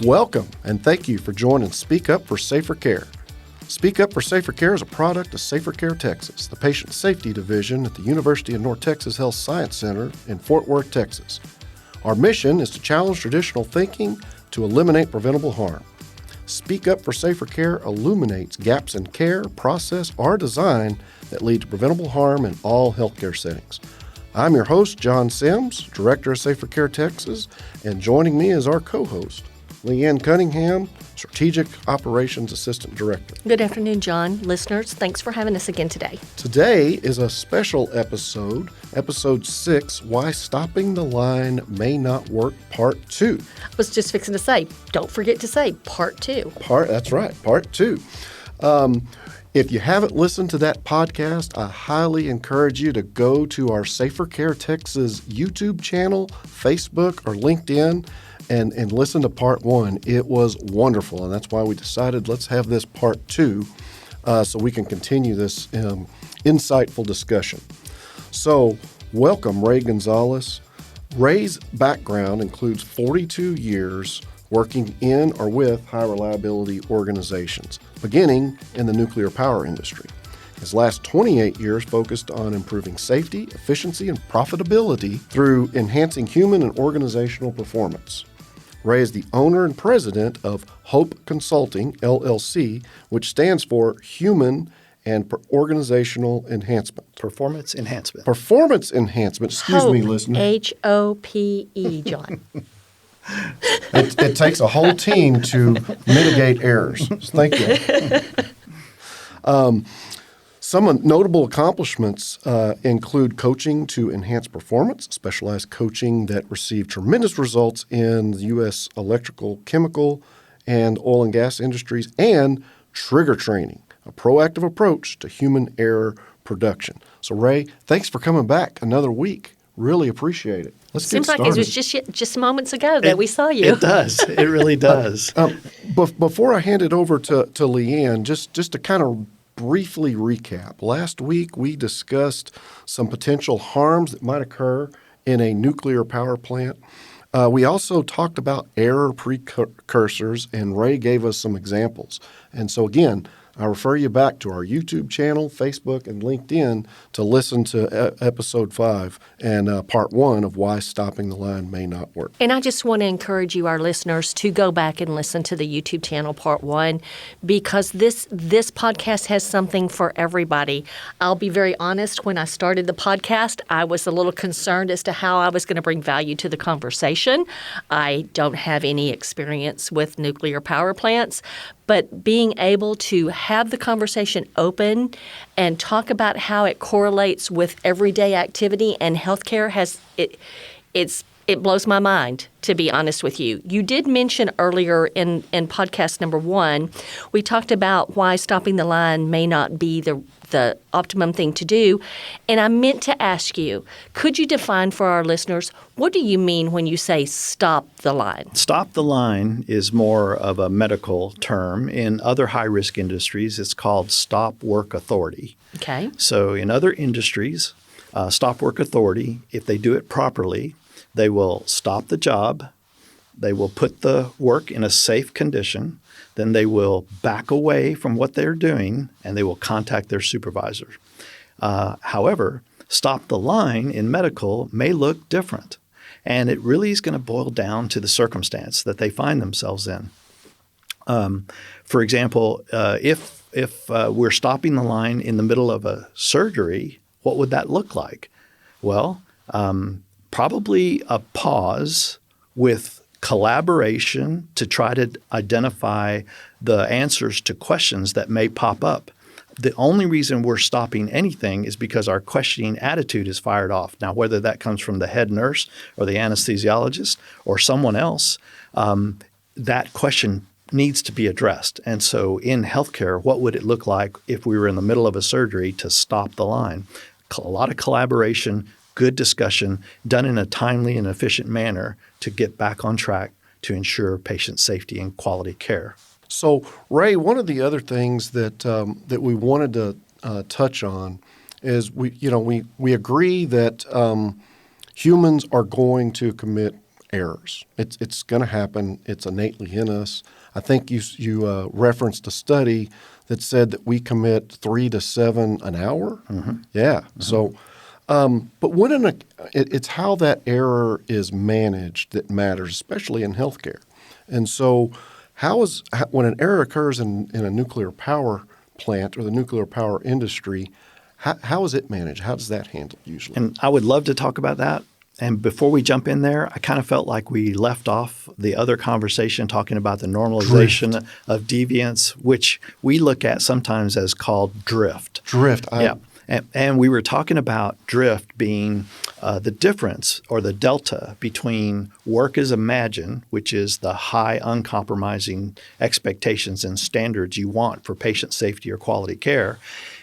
Welcome, and thank you for joining Speak Up for SaferCare. Speak Up for SaferCare is a product of SaferCare Texas, the patient safety division at the University of North Texas Health Science Center in Fort Worth, Texas. Our mission is to challenge traditional thinking to eliminate preventable harm. Speak Up for SaferCare illuminates gaps in care, process, or design that lead to preventable harm in all healthcare settings. I'm your host, John Sims, Director of SaferCare Texas, and joining me is our co-host, Leanne Cunningham, Strategic Operations Assistant Director. Good afternoon, John. Listeners, thanks for having us again today. Today is a special episode, Episode 6, Why Stopping the Line May Not Work, Part 2. I was just fixing to say, don't forget to say Part 2. That's right, Part 2. If you haven't listened to that podcast, I highly encourage you to go to our SaferCare Texas YouTube channel, Facebook, or LinkedIn, and listen to Part 1. It was wonderful, and that's why we decided let's have this Part 2 so we can continue this insightful discussion. So, welcome, Rey Gonzalez. Rey's background includes 42 years working in or with high-reliability organizations, beginning in the nuclear power industry. His last 28 years focused on improving safety, efficiency, and profitability through enhancing human and organizational performance. Rey is the owner and president of Hope Consulting, LLC, which stands for Human and Organizational Enhancement. Performance Enhancement. Performance Enhancement. Excuse me, listener. H-O-P-E, John. It takes a whole team to mitigate errors. Thank you. Some notable accomplishments include coaching to enhance performance, specialized coaching that received tremendous results in the U.S. electrical, chemical, and oil and gas industries, and trigger training, a proactive approach to human error production. So, Rey, thanks for coming back another week. Really appreciate it. Let's Seems get like started. it was just moments ago that we saw you. It does. It really does. Before I hand it over to Leanne, just to kind of briefly recap, last week we discussed some potential harms that might occur in a nuclear power plant. We also talked about error precursors, and Rey gave us some examples. And so again, I refer you back to our YouTube channel, Facebook, and LinkedIn to listen to Episode 5 and Part 1 of Why Stopping the Line May Not Work. And I just want to encourage you, our listeners, to go back and listen to the YouTube channel, Part 1, because this podcast has something for everybody. I'll be very honest, when I started the podcast, I was a little concerned as to how I was going to bring value to the conversation. I don't have any experience with nuclear power plants, but being able to have the conversation open and talk about how it correlates with everyday activity and healthcare it blows my mind, to be honest with you. You did mention earlier in podcast number 1, we talked about why stopping the line may not be the optimum thing to do. And I meant to ask you, could you define for our listeners, what do you mean when you say stop the line? Stop the line is more of a medical term. In other high-risk industries, it's called stop work authority. Okay. So in other industries, stop work authority, if they do it properly, they will stop the job, they will put the work in a safe condition, then they will back away from what they're doing, and they will contact their supervisor. However, stop the line in medical may look different, and it really is going to boil down to the circumstance that they find themselves in. For example, if we're stopping the line in the middle of a surgery, what would that look like? Well, probably a pause with collaboration to try to identify the answers to questions that may pop up. The only reason we're stopping anything is because our questioning attitude is fired off. Now, whether that comes from the head nurse or the anesthesiologist or someone else, that question needs to be addressed. And so in healthcare, what would it look like if we were in the middle of a surgery to stop the line? A lot of collaboration, good discussion, done in a timely and efficient manner to get back on track to ensure patient safety and quality care. So, Rey, one of the other things that we wanted to touch on is we agree that humans are going to commit errors. It's going to happen. It's innately in us. I think you referenced a study that said that we commit 3 to 7 an hour. Mm-hmm. Yeah. Mm-hmm. So, but it's how that error is managed that matters, especially in healthcare. And so, when an error occurs in a nuclear power plant or the nuclear power industry, how is it managed? How does that handle usually? And I would love to talk about that. And before we jump in there, I kind of felt like we left off the other conversation talking about the normalization of deviance, which we look at sometimes as called drift. Drift. Yeah. And we were talking about drift being the difference or the delta between work as imagined, which is the high uncompromising expectations and standards you want for patient safety or quality care,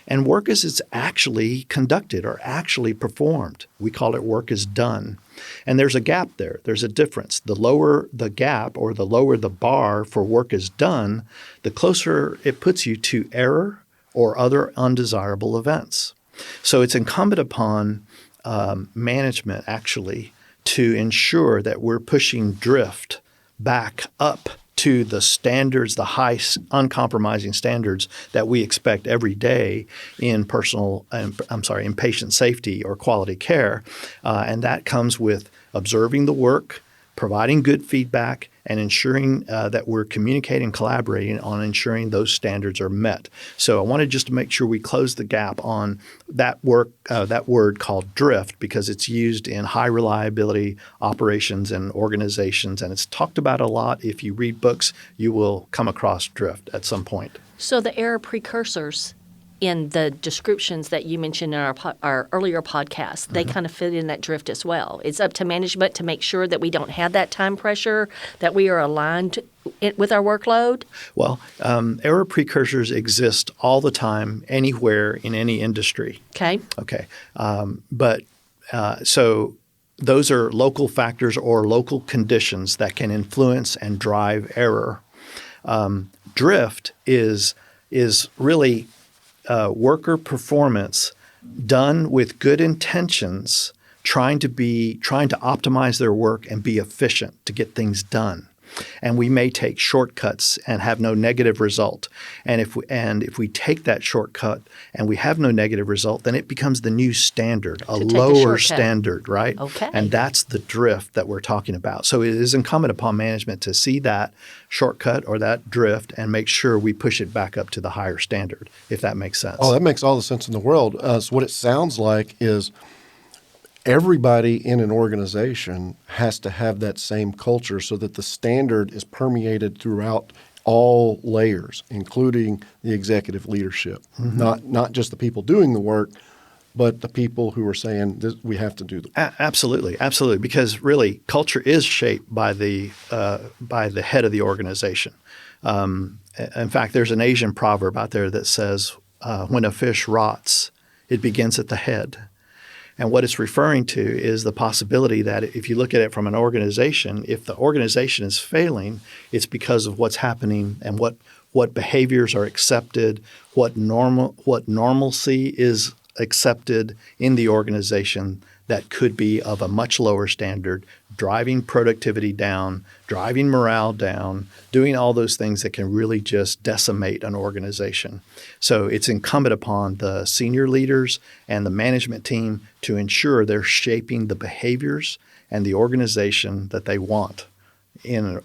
and work as it's actually conducted or actually performed. We call it work as done. And there's a gap there. There's a difference. The lower the gap or the lower the bar for work as done, the closer it puts you to error or other undesirable events. So it's incumbent upon management actually to ensure that we're pushing drift back up to the standards, the high uncompromising standards that we expect every day in in patient safety or quality care. And that comes with observing the work, providing good feedback, and ensuring that we're communicating and collaborating on ensuring those standards are met. So I wanted just to make sure we close the gap on that word called drift, because it's used in high reliability operations and organizations, and it's talked about a lot. If you read books, you will come across drift at some point. So the error precursors in the descriptions that you mentioned in our earlier podcast, they kind of fit in that drift as well. It's up to management to make sure that we don't have that time pressure, that we are aligned with our workload. Well, error precursors exist all the time, anywhere in any industry. Okay. So those are local factors or local conditions that can influence and drive error. Drift is really worker performance done with good intentions, trying to optimize their work and be efficient to get things done. And we may take shortcuts and have no negative result. And if we take that shortcut and we have no negative result, then it becomes the new standard, a lower standard, right? Okay. And that's the drift that we're talking about. So it is incumbent upon management to see that shortcut or that drift and make sure we push it back up to the higher standard, if that makes sense. Oh, that makes all the sense in the world. So what it sounds like is everybody in an organization has to have that same culture so that the standard is permeated throughout all layers, including the executive leadership. Not just the people doing the work, but the people who are saying this, we have to do the work. Absolutely. Because really, culture is shaped by the head of the organization. In fact, there's an Asian proverb out there that says, when a fish rots, it begins at the head. And what it's referring to is the possibility that if you look at it from an organization, if the organization is failing, it's because of what's happening and what behaviors are accepted, what normalcy is accepted in the organization that could be of a much lower standard, driving productivity down, driving morale down, doing all those things that can really just decimate an organization. So it's incumbent upon the senior leaders and the management team to ensure they're shaping the behaviors and the organization that they want in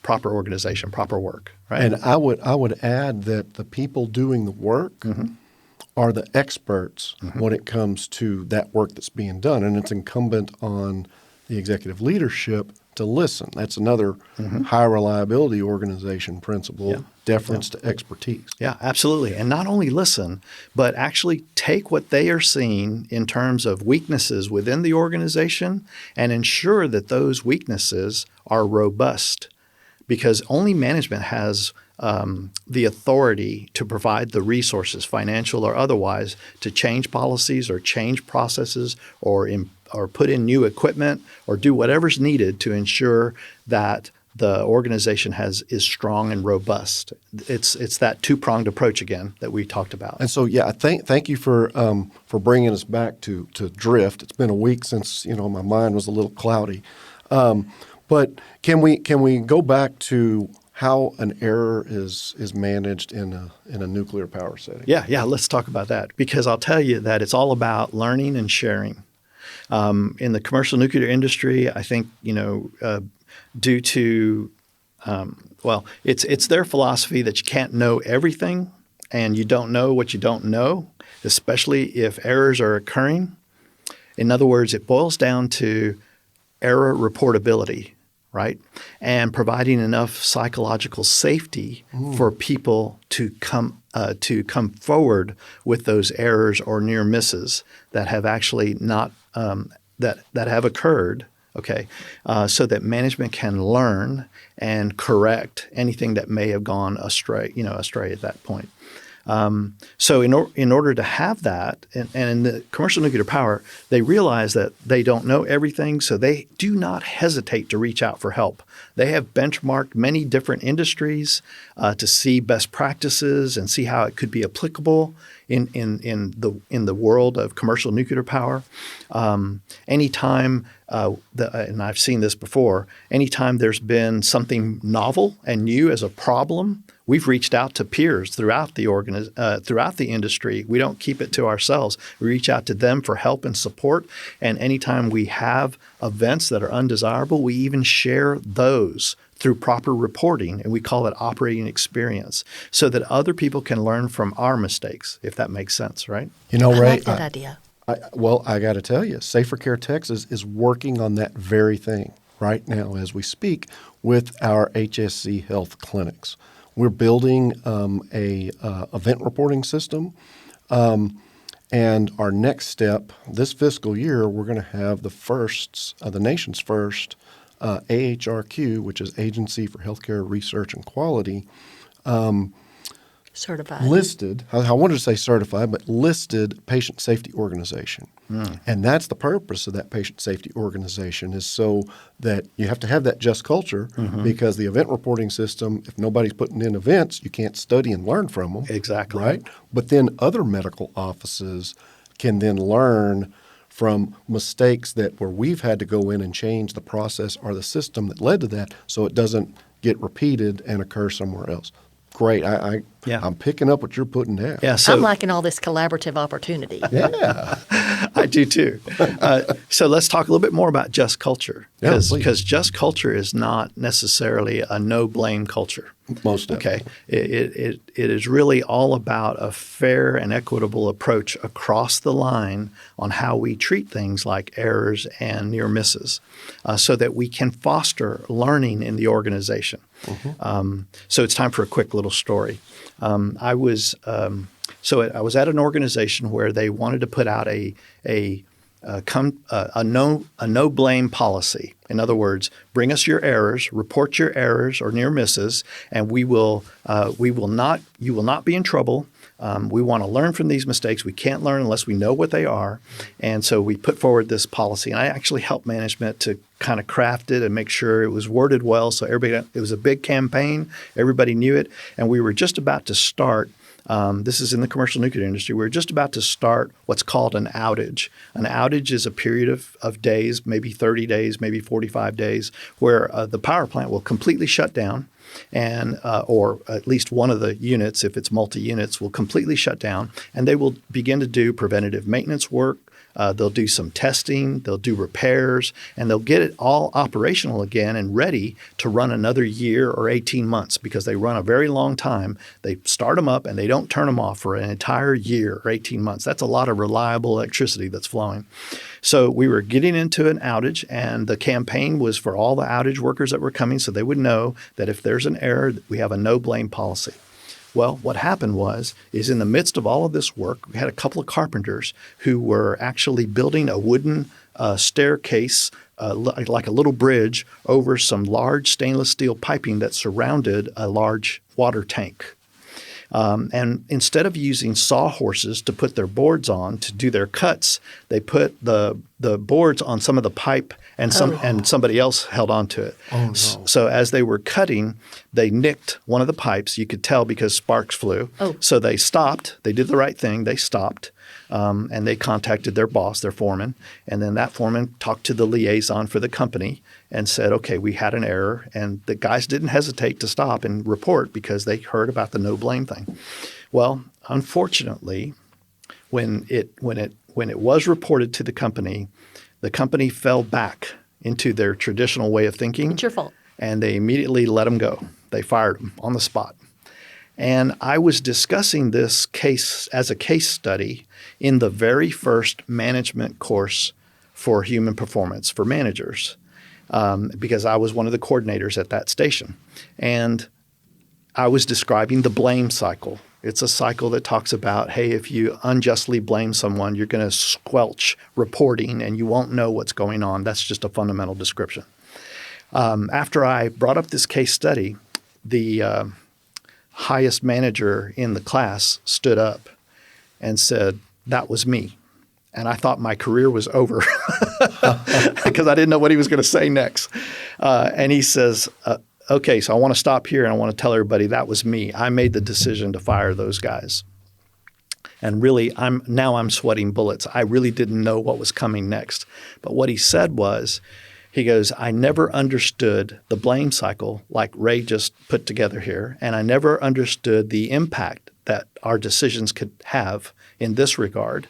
proper organization, proper work. Right? And I would add that the people doing the work are the experts when it comes to that work that's being done. And it's incumbent on the executive leadership to listen. That's another high reliability organization principle, deference to expertise. Yeah, absolutely. And not only listen, but actually take what they are seeing in terms of weaknesses within the organization and ensure that those weaknesses are robust, because only management has the authority to provide the resources, financial or otherwise, to change policies or change processes or put in new equipment or do whatever's needed to ensure that the organization is strong and robust. It's that two-pronged approach again that we talked about. And so, thank you for bringing us back to drift. It's been a week since my mind was a little cloudy. But can we go back to how an error is managed in a nuclear power setting? Yeah. Let's talk about that, because I'll tell you that it's all about learning and sharing. In the commercial nuclear industry, I think due to it's their philosophy that you can't know everything, and you don't know what you don't know, especially if errors are occurring. In other words, it boils down to error reportability, right? And providing enough psychological safety for people to come forward with those errors or near misses that have actually not that have occurred. Okay, so that management can learn and correct anything that may have gone astray at that point. So in order to have that, and in the commercial nuclear power, they realize that they don't know everything, so they do not hesitate to reach out for help. They have benchmarked many different industries to see best practices and see how it could be applicable in the world of commercial nuclear power. Anytime, and I've seen this before, anytime there's been something novel and new as a problem, we've reached out to peers throughout the industry. We don't keep it to ourselves. We reach out to them for help and support. And anytime we have events that are undesirable, we even share those through proper reporting, and we call it operating experience, so that other people can learn from our mistakes, if that makes sense, right? You know, I Ray, like that idea. I got to tell you, SaferCare Texas is working on that very thing right now as we speak with our HSC health clinics. We're building a event reporting system, and our next step this fiscal year, we're going to have the nation's first AHRQ, which is Agency for Healthcare Research and Quality, Certified. listed. I wanted to say certified, but listed patient safety organization. And that's the purpose of that patient safety organization, is so that you have to have that just culture, because the event reporting system, if nobody's putting in events, you can't study and learn from them. Exactly. Right? But then other medical offices can then learn from mistakes where we've had to go in and change the process or the system that led to that, so it doesn't get repeated and occur somewhere else. Great. I'm picking up what you're putting down. Yeah, so I'm liking all this collaborative opportunity. Yeah. I do too. So let's talk a little bit more about just culture, because just culture is not necessarily a no blame culture. Most definitely. Okay, it is really all about a fair and equitable approach across the line on how we treat things like errors and near misses, so that we can foster learning in the organization. So it's time for a quick little story. I was at an organization where they wanted to put out a no blame policy. In other words, bring us your errors, report your errors or near misses, and you will not be in trouble. We want to learn from these mistakes. We can't learn unless we know what they are. And so we put forward this policy, and I actually helped management to kind of craft it and make sure it was worded well. So it was a big campaign. Everybody knew it. And we were just about to start. This is in the commercial nuclear industry. We're just about to start what's called an outage. An outage is a period of days, maybe 30 days, maybe 45 days, where the power plant will completely shut down, and or at least one of the units, if it's multi-units, will completely shut down, and they will begin to do preventative maintenance work. They'll do some testing, they'll do repairs, and they'll get it all operational again and ready to run another year or 18 months, because they run a very long time. They start them up and they don't turn them off for an entire year or 18 months. That's a lot of reliable electricity that's flowing. So we were getting into an outage, and the campaign was for all the outage workers that were coming, so they would know that if there's an error, we have a no blame policy. Well, what happened is in the midst of all of this work, we had a couple of carpenters who were actually building a wooden staircase, like a little bridge, over some large stainless steel piping that surrounded a large water tank. And instead of using sawhorses to put their boards on to do their cuts, they put the boards on some of the pipe, and somebody else held on to it. Oh, no. So as they were cutting, they nicked one of the pipes. You could tell because sparks flew. Oh. So they stopped. They did the right thing. They stopped. and they contacted their boss, their foreman, and then that foreman talked to the liaison for the company and said, okay, we had an error, and the guys didn't hesitate to stop and report because they heard about the no blame thing. Well, unfortunately, when it was reported to the company fell back into their traditional way of thinking. It's your fault. And they immediately let him go. They fired him on the spot. And I was discussing this case as a case study in the very first management course for human performance for managers, because I was one of the coordinators at that station. And I was describing the blame cycle. It's a cycle that talks about, hey, if you unjustly blame someone, you're going to squelch reporting and you won't know what's going on. That's just a fundamental description. After I brought up this case study, the highest manager in the class stood up and said, that was me. And I thought my career was over because I didn't know what he was going to say next. And he says, okay, so I want to stop here and I want to tell everybody that was me. I made the decision to fire those guys. And really, I'm sweating bullets. I really didn't know what was coming next. But what he said was, he goes, I never understood the blame cycle like Ray just put together here, and I never understood the impact that our decisions could have in this regard.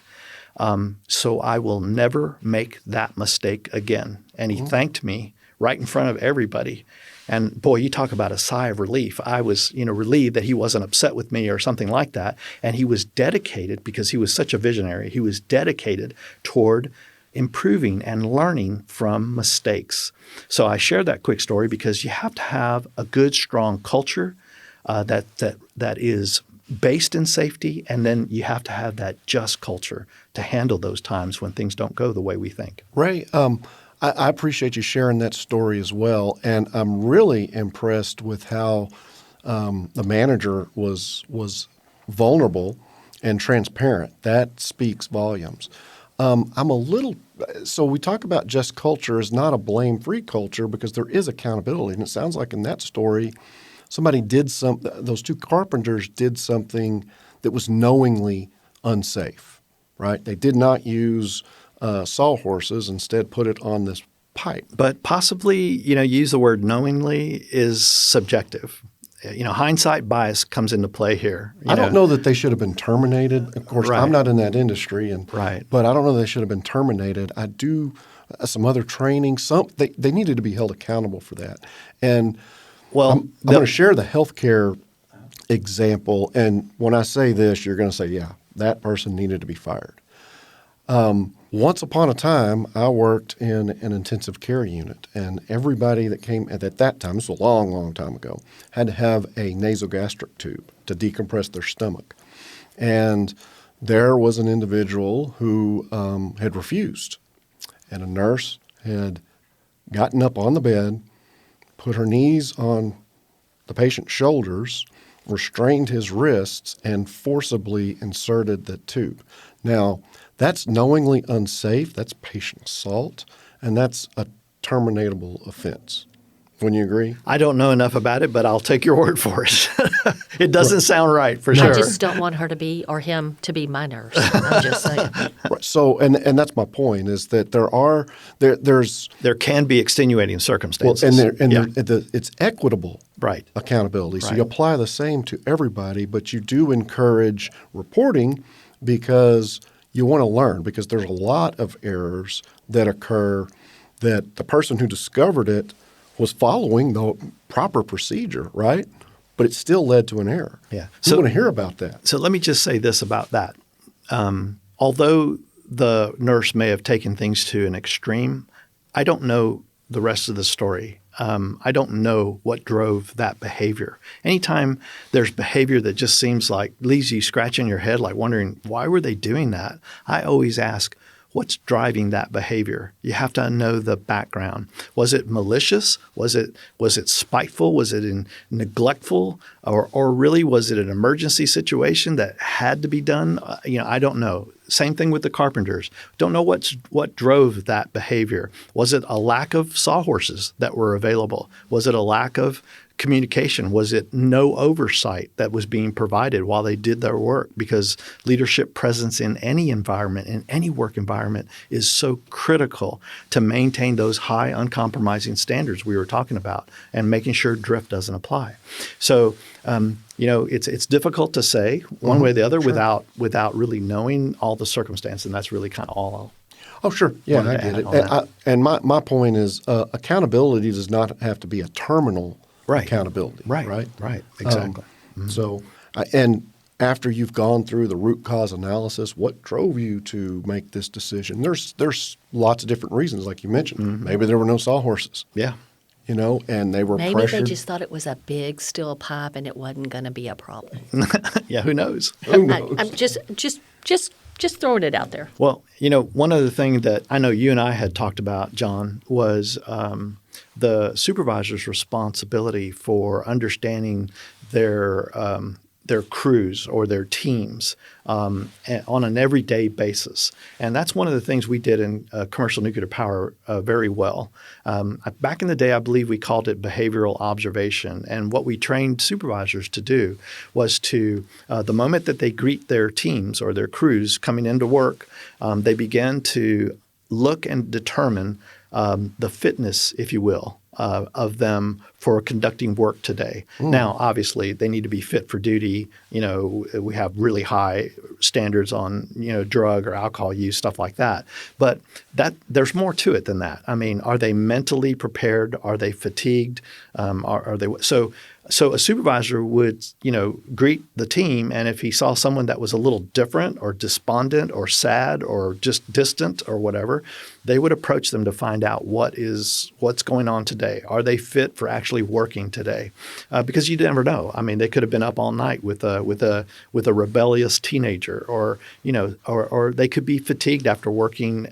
So I will never make that mistake again. And he thanked me right in front of everybody. And boy, you talk about a sigh of relief. I was, relieved that he wasn't upset with me or something like that. And he was dedicated, because he was such a visionary, he was dedicated toward improving and learning from mistakes. So I shared that quick story because you have to have a good, strong culture that is based in safety, and then you have to have that just culture to handle those times when things don't go the way we think. Ray, I appreciate you sharing that story as well, and I'm really impressed with how the manager was vulnerable and transparent. That speaks volumes. So we talk about just culture is not a blame-free culture because there is accountability. And it sounds like in that story, somebody those two carpenters did something that was knowingly unsafe, right? They did not use sawhorses, instead put it on this pipe. But possibly, use the word knowingly is subjective. Hindsight bias comes into play here. I don't know that they should have been terminated. Of course, Right. I'm not in that industry, Right. But I don't know they should have been terminated. I do some other training. They needed to be held accountable for that. And I'm going to share the healthcare example. And when I say this, you're going to say, yeah, that person needed to be fired. Once upon a time, I worked in an intensive care unit, and everybody that came at that time, this was a long, long time ago, had to have a nasogastric tube to decompress their stomach. And there was an individual who had refused, and a nurse had gotten up on the bed, put her knees on the patient's shoulders, restrained his wrists, and forcibly inserted the tube. Now, that's knowingly unsafe, that's patient assault, and that's a terminatable offense. Wouldn't you agree? I don't know enough about it, but I'll take your word for it. It doesn't sound right, for sure. I just don't want her to be, or him to be, my nurse. I'm just saying. Right. So, and that's my point, is that there can be extenuating circumstances. It's equitable Right. accountability. So Right. you apply the same to everybody, but you do encourage reporting because you want to learn, because there's a lot of errors that occur that the person who discovered it was following the proper procedure, right? But it still led to an error. Yeah. You want to hear about that. So let me just say this about that. Although the nurse may have taken things to an extreme, I don't know the rest of the story. I don't know what drove that behavior. Anytime there's behavior that just seems like leaves you scratching your head, like wondering why were they doing that, I always ask, what's driving that behavior? You have to know the background. Was it malicious? Was it spiteful? Was it neglectful? Or really was it an emergency situation that had to be done? I don't know. Same thing with the carpenters. Don't know what drove that behavior. Was it a lack of sawhorses that were available? Was it a lack of communication? Was it no oversight that was being provided while they did their work? Because leadership presence in any environment, in any work environment, is so critical to maintain those high, uncompromising standards we were talking about and making sure drift doesn't apply. So, it's difficult to say one way or the other without really knowing all the circumstances, and that's really kind of all Oh, sure. Yeah, I get it. And my point is accountability does not have to be a terminal accountability. Right. Exactly. So, and after you've gone through the root cause analysis, what drove you to make this decision? There's lots of different reasons, like you mentioned. Maybe there were no sawhorses. Yeah. And they were Maybe pressured. they just thought it was a big steel pipe and it wasn't going to be a problem. Yeah, who knows? I'm just throwing it out there. Well, one other thing that I know you and I had talked about, John, was the supervisor's responsibility for understanding their crews or their teams on an everyday basis. And that's one of the things we did in commercial nuclear power very well. Back in the day, I believe we called it behavioral observation. And what we trained supervisors to do was to, the moment that they greet their teams or their crews coming into work, they begin to look and determine the fitness, if you will, of them for conducting work today. Now, obviously, they need to be fit for duty. We have really high standards on, drug or alcohol use, stuff like that. But there's more to it than that. I mean, are they mentally prepared? Are they fatigued? Are they so a supervisor would, greet the team, and if he saw someone that was a little different or despondent or sad or just distant or whatever, they would approach them to find out what's going on today. Are they fit for actually working today? Because you never know. I mean, they could have been up all night with a rebellious teenager, or they could be fatigued after working.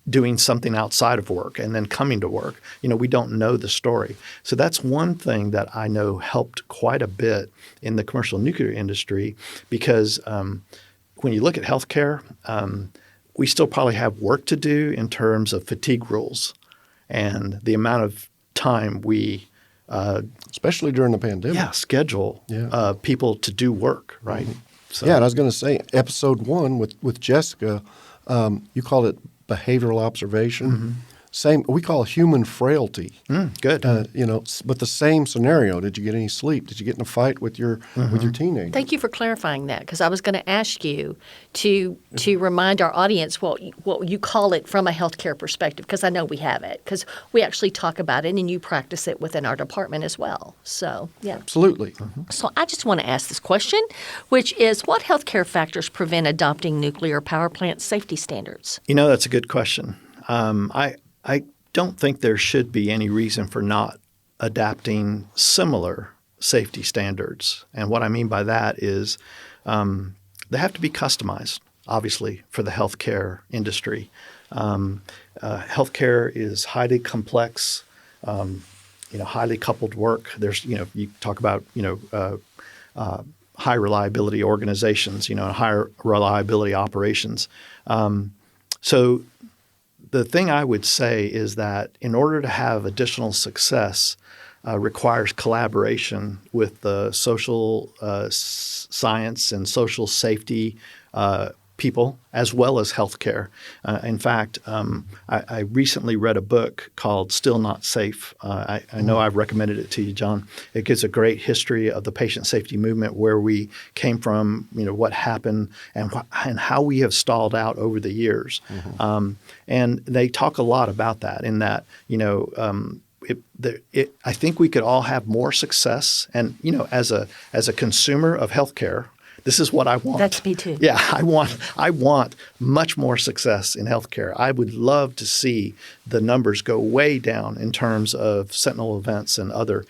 Doing something outside of work and then coming to work. We don't know the story. So that's one thing that I know helped quite a bit in the commercial nuclear industry, because when you look at healthcare, we still probably have work to do in terms of fatigue rules and the amount of time we especially during the pandemic. Schedule people to do work, right? So, and I was going to say, episode 1 with Jessica, you called it behavioral observation. Same, we call human frailty. Good. But the same scenario. Did you get any sleep? Did you get in a fight with your teenager? Thank you for clarifying that, because I was going to ask you to remind our audience what you call it from a healthcare perspective, because I know we have it, because we actually talk about it and you practice it within our department as well. So, yeah. Absolutely. So I just want to ask this question, which is, what healthcare factors prevent adopting nuclear power plant safety standards? That's a good question. I don't think there should be any reason for not adapting similar safety standards. And what I mean by that is they have to be customized, obviously, for the healthcare industry. Healthcare is highly complex, highly coupled work. There's, you talk about, high reliability organizations, high reliability operations. So the thing I would say is that in order to have additional success requires collaboration with the social science and social safety people, as well as healthcare. In fact, I recently read a book called Still Not Safe. I know I've recommended it to you, John. It gives a great history of the patient safety movement, where we came from, what happened, and how we have stalled out over the years. And they talk a lot about that, in that, I think we could all have more success. And, as a consumer of healthcare, this is what I want. That's me too. Yeah, I want much more success in healthcare. I would love to see the numbers go way down in terms of sentinel events and other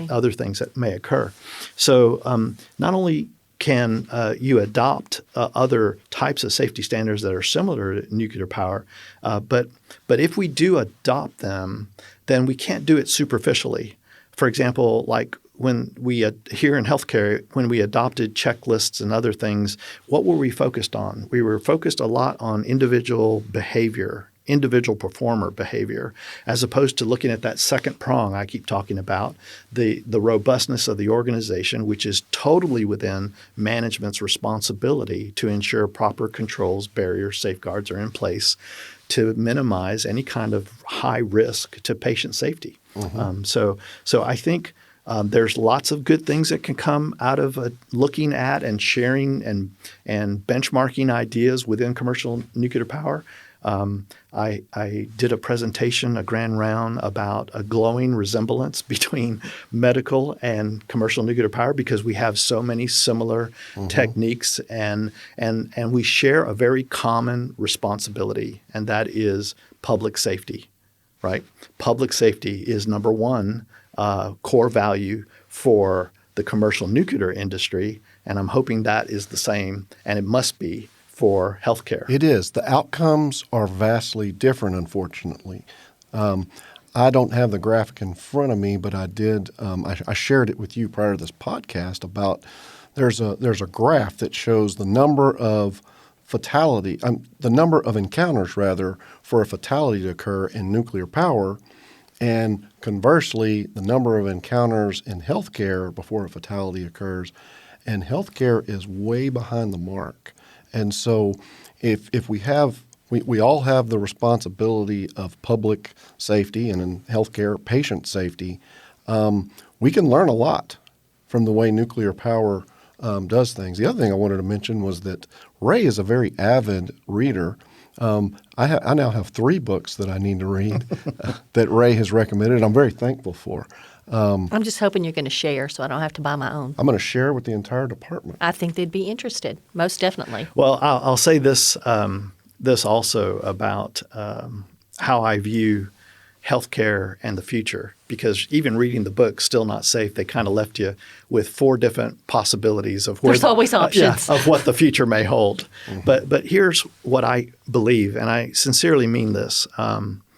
other things that may occur. So not only can you adopt other types of safety standards that are similar to nuclear power, but if we do adopt them, then we can't do it superficially. For example, like when we here in healthcare, when we adopted checklists and other things, what were we focused on? We were focused a lot on individual behavior individual performer behavior, as opposed to looking at that second prong I keep talking about, the robustness of the organization, which is totally within management's responsibility to ensure proper controls, barriers, safeguards are in place to minimize any kind of high risk to patient safety. So I think there's lots of good things that can come out of looking at and sharing and benchmarking ideas within commercial nuclear power. I did a presentation, a grand round, about a glowing resemblance between medical and commercial nuclear power because we have so many similar techniques and we share a very common responsibility, and that is public safety, right? Public safety is number one core value for the commercial nuclear industry, and I'm hoping that is the same, and it must be for healthcare. It is. The outcomes are vastly different, unfortunately. I don't have the graphic in front of me, but I did. I shared it with you prior to this podcast about there's a graph that shows the number of the number of encounters rather for a fatality to occur in nuclear power, and conversely, the number of encounters in healthcare before a fatality occurs, and healthcare is way behind the mark. And so if we all have the responsibility of public safety and in healthcare, patient safety, we can learn a lot from the way nuclear power does things. The other thing I wanted to mention was that Rey is a very avid reader. I now have 3 books that I need to read that Rey has recommended. I'm very thankful for. I'm just hoping you're going to share so I don't have to buy my own. I'm going to share with the entire department. I think they'd be interested, most definitely. Well, I'll say this also about how I view healthcare and the future, because even reading the book, Still Not Safe, they kind of left you with 4 different possibilities of where there's always options of what the future may hold. But here's what I believe, and I sincerely mean this.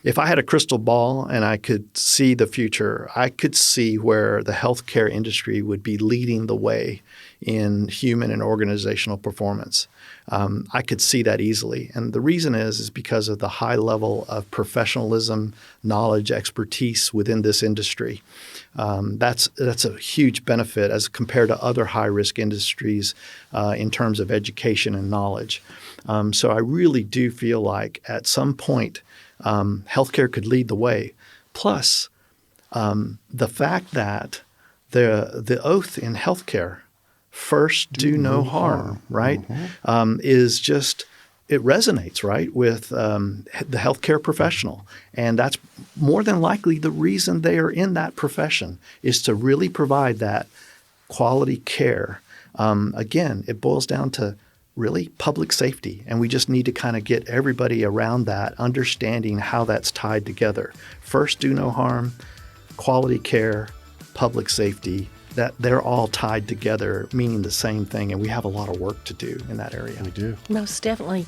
If I had a crystal ball and I could see the future, I could see where the healthcare industry would be leading the way in human and organizational performance. I could see that easily. And the reason is because of the high level of professionalism, knowledge, expertise within this industry. That's a huge benefit as compared to other high-risk industries in terms of education and knowledge. So I really do feel like at some point healthcare could lead the way. Plus, the fact that the oath in healthcare, first do no harm, right, is just, it resonates, right, with the healthcare professional. And that's more than likely the reason they are in that profession, is to really provide that quality care. Again, it boils down to really public safety. And we just need to kind of get everybody around that, understanding how that's tied together. First, do no harm, quality care, public safety, that they're all tied together, meaning the same thing. And we have a lot of work to do in that area. We do. Most definitely.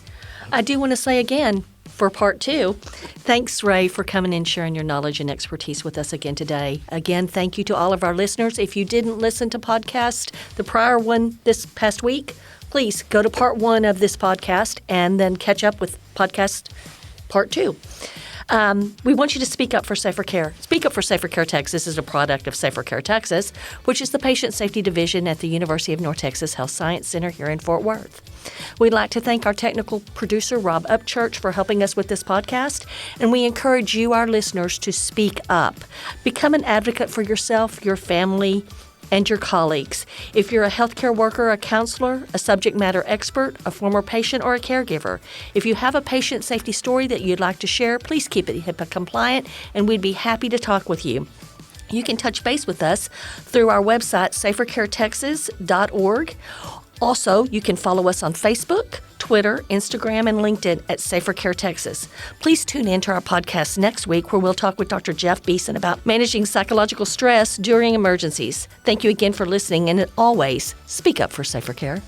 I do want to say again, for part 2, thanks, Rey, for coming and sharing your knowledge and expertise with us again today. Again, thank you to all of our listeners. If you didn't listen to the prior one this past week, please go to part 1 of this podcast and then catch up with podcast part 2. We want you to speak up for SaferCare. Speak up for SaferCare Texas is a product of SaferCare Texas, which is the patient safety division at the University of North Texas Health Science Center here in Fort Worth. We'd like to thank our technical producer, Rob Upchurch, for helping us with this podcast, and we encourage you, our listeners, to speak up. Become an advocate for yourself, your family, and your colleagues. If you're a healthcare worker, a counselor, a subject matter expert, a former patient, or a caregiver, if you have a patient safety story that you'd like to share, please keep it HIPAA compliant, and we'd be happy to talk with you. You can touch base with us through our website, SaferCareTexas.org. Also, you can follow us on Facebook, Twitter, Instagram, and LinkedIn at SaferCare Texas. Please tune in to our podcast next week, where we'll talk with Dr. Jeff Beeson about managing psychological stress during emergencies. Thank you again for listening, and always speak up for SaferCare.